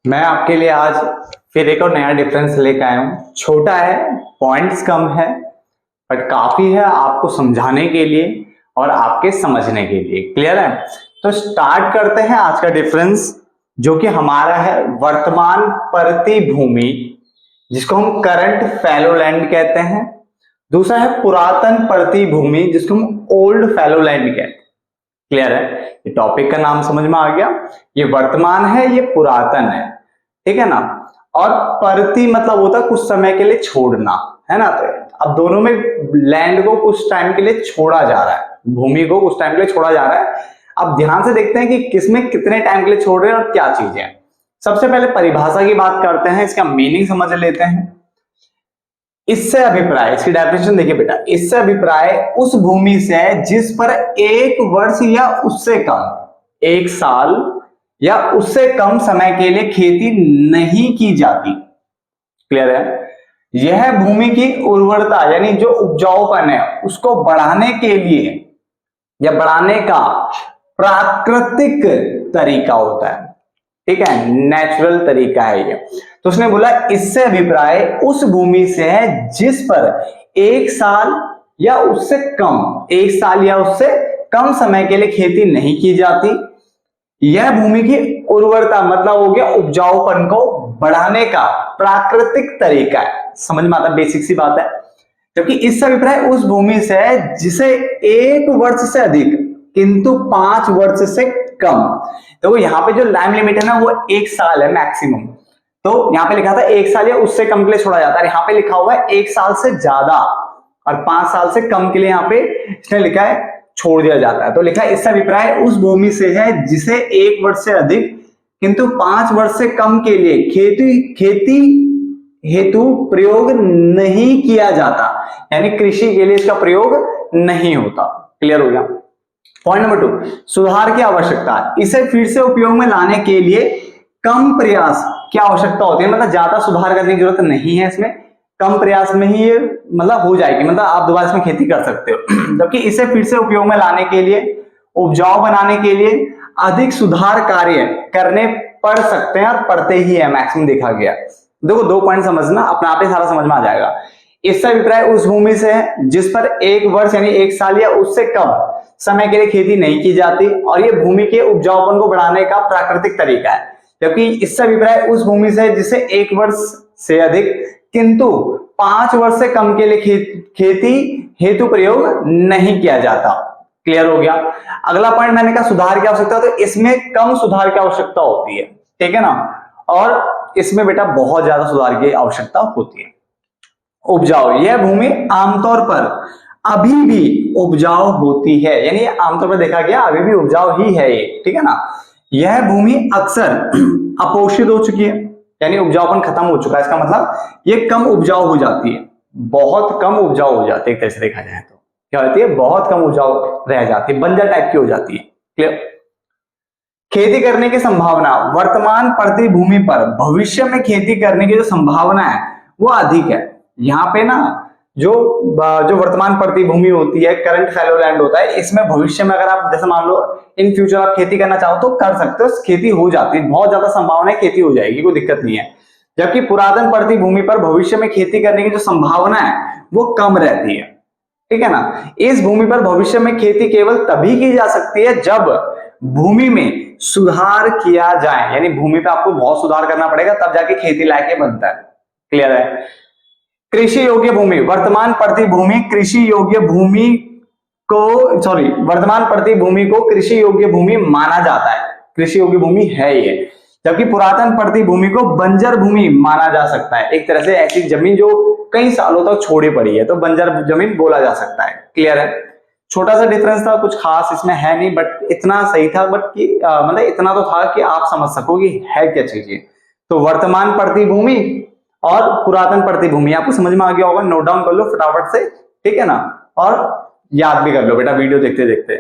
मैं आपके लिए आज फिर एक और नया डिफरेंस लेकर आया हूँ। छोटा है, पॉइंट्स कम है, बट काफी है आपको समझाने के लिए और आपके समझने के लिए। क्लियर है? तो स्टार्ट करते हैं आज का डिफरेंस, जो कि हमारा है वर्तमान प्रतिभूमि, जिसको हम करंट फैलो लैंड कहते हैं। दूसरा है पुरातन प्रतिभूमि, जिसको हम ओल्ड फैलो लैंड कहते हैं। क्लियर है? ये टॉपिक का नाम समझ में आ गया। ये वर्तमान है, ये पुरातन है, ठीक है ना। और परति मतलब होता है कुछ समय के लिए छोड़ना, है ना। तो अब दोनों में लैंड को कुछ टाइम के लिए छोड़ा जा रहा है, भूमि को कुछ टाइम के लिए छोड़ा जा रहा है। अब ध्यान से देखते हैं कि किसमें कितने टाइम के लिए छोड़ रहे हैं और क्या चीजें हैं। सबसे पहले परिभाषा की बात करते हैं, इसका मीनिंग समझ लेते हैं। इससे अभिप्राय, इसकी डेफिनेशन देखिए बेटा, इससे अभिप्राय उस भूमि से जिस पर एक वर्ष या उससे कम, एक साल या उससे कम समय के लिए खेती नहीं की जाती। क्लियर है? यह भूमि की उर्वरता यानी जो उपजाऊपन है उसको बढ़ाने के लिए या बढ़ाने का प्राकृतिक तरीका होता है, ठीक है, नेचुरल तरीका है ये। तो उसने बोला इससे अभिप्राय उस भूमि से है जिस पर एक साल या उससे कम, एक साल या उससे कम समय के लिए खेती नहीं की जाती। यह भूमि की उर्वरता मतलब हो गया उपजाऊपन को बढ़ाने का प्राकृतिक तरीका है। समझ में आता है? बेसिक सी बात है। जबकि इससे अभिप्राय उस भूमि से है जिसे एक वर्ष से अधिक किंतु 5 वर्ष से कम। तो यहाँ पे जो टाइम लिमिट है ना वो 1 साल है मैक्सिमम। तो यहाँ पे लिखा था 1 साल या उससे कम के लिए छोड़ा जाता है, यहाँ पे लिखा हुआ है 1 साल से ज्यादा और 5 साल से कम के लिए यहाँ पे इसने लिखा है छोड़ दिया जाता है। तो लिखा है इससे अभिप्राय उस भूमि से है जिसे 1 वर्ष से अधिक किंतु 5 वर्ष से कम के लिए खेती हेतु प्रयोग नहीं किया जाता, यानी कृषि के लिए इसका प्रयोग नहीं होता। क्लियर हो गया? पॉइंट नंबर 2, सुधार की आवश्यकता। इसे फिर से उपयोग में लाने के लिए कम प्रयास की आवश्यकता होती है, मतलब ज्यादा सुधार करने की जरूरत नहीं है इसमें, कम प्रयास में ही ये मतलब हो जाएगी, मतलब आप दोबारा इसमें खेती कर सकते हो। जबकि इसे फिर से उपयोग में लाने के लिए, उपजाऊ बनाने के लिए अधिक सुधार कार्य करने पड़ सकते हैं और पड़ते ही है, मैक्सिमम देखा गया। देखो 2 पॉइंट समझना, अपने आप ही सारा समझ में आ जाएगा। इससे अभिप्राय उस भूमि से है जिस पर 1 वर्ष यानी 1 साल या उससे कम समय के लिए खेती नहीं की जाती और ये भूमि के उपजाऊपन को बढ़ाने का प्राकृतिक तरीका है। जबकि इससे अभिप्राय उस भूमि से जिसे 1 वर्ष से अधिक किंतु 5 वर्ष से कम के लिए खेती हेतु प्रयोग नहीं किया जाता। क्लियर हो गया? अगला पॉइंट मैंने कहा सुधार की आवश्यकता, तो इसमें कम सुधार की आवश्यकता होती है, ठीक है ना। और इसमें बेटा बहुत ज्यादा सुधार की आवश्यकता होती है। उपजाऊ, यह भूमि आमतौर पर अभी भी उपजाऊ होती है, यानी आमतौर पर देखा गया अभी भी उपजाऊ ही है ये, ठीक है ना। यह भूमि अक्सर अपोषित हो चुकी है, यानी उपजाऊपन खत्म हो चुका है, इसका मतलब ये कम उपजाऊ हो जाती है, बहुत कम उपजाऊ हो जाती है। एक तरह से देखा जाए तो क्या होती है, बहुत कम उपजाऊ रह जाती है, बंजर टाइप की हो जाती है। क्लियर? खेती करने की संभावना, वर्तमान प्रतिभूमि पर भविष्य में खेती करने की जो संभावना है वो अधिक है। यहाँ पे ना जो वर्तमान प्रतिभूमि होती है, करंट फैलो लैंड होता है, इसमें भविष्य में अगर आप जैसे मान लो इन फ्यूचर आप खेती करना चाहो तो कर सकते हो, खेती हो जाती है, बहुत ज्यादा संभावना है खेती हो जाएगी, कोई दिक्कत नहीं है। जबकि पुरातन प्रतिभूमि पर भविष्य में खेती करने की जो संभावना है वो कम रहती है, ठीक है ना। इस भूमि पर भविष्य में खेती केवल तभी की जा सकती है जब भूमि में सुधार किया जाए, यानी भूमि पे आपको बहुत सुधार करना पड़ेगा तब जाके खेती लायक बनता है। क्लियर है? कृषि योग्य भूमि, वर्तमान प्रतिभूमि कृषि योग्य भूमि को वर्तमान प्रतिभूमि को कृषि योग्य भूमि माना जाता है, कृषि योग्य भूमि है ये। जबकि पुरातन प्रतिभूमि को बंजर भूमि माना जा सकता है, एक तरह से ऐसी जमीन जो कई सालों तक छोड़ी पड़ी है तो बंजर जमीन बोला जा सकता है। क्लियर है? छोटा सा डिफरेंस था, कुछ खास इसमें है नहीं, बट इतना सही था, बट कि मतलब इतना तो था कि आप समझ सको कि है क्या चीज ये। तो वर्तमान प्रतिभूमि और पुरातन प्रतिभूमि आपको समझ में आ गया होगा, नोट डाउन कर लो फटाफट से, ठीक है ना, और याद भी कर लो बेटा वीडियो देखते देखते।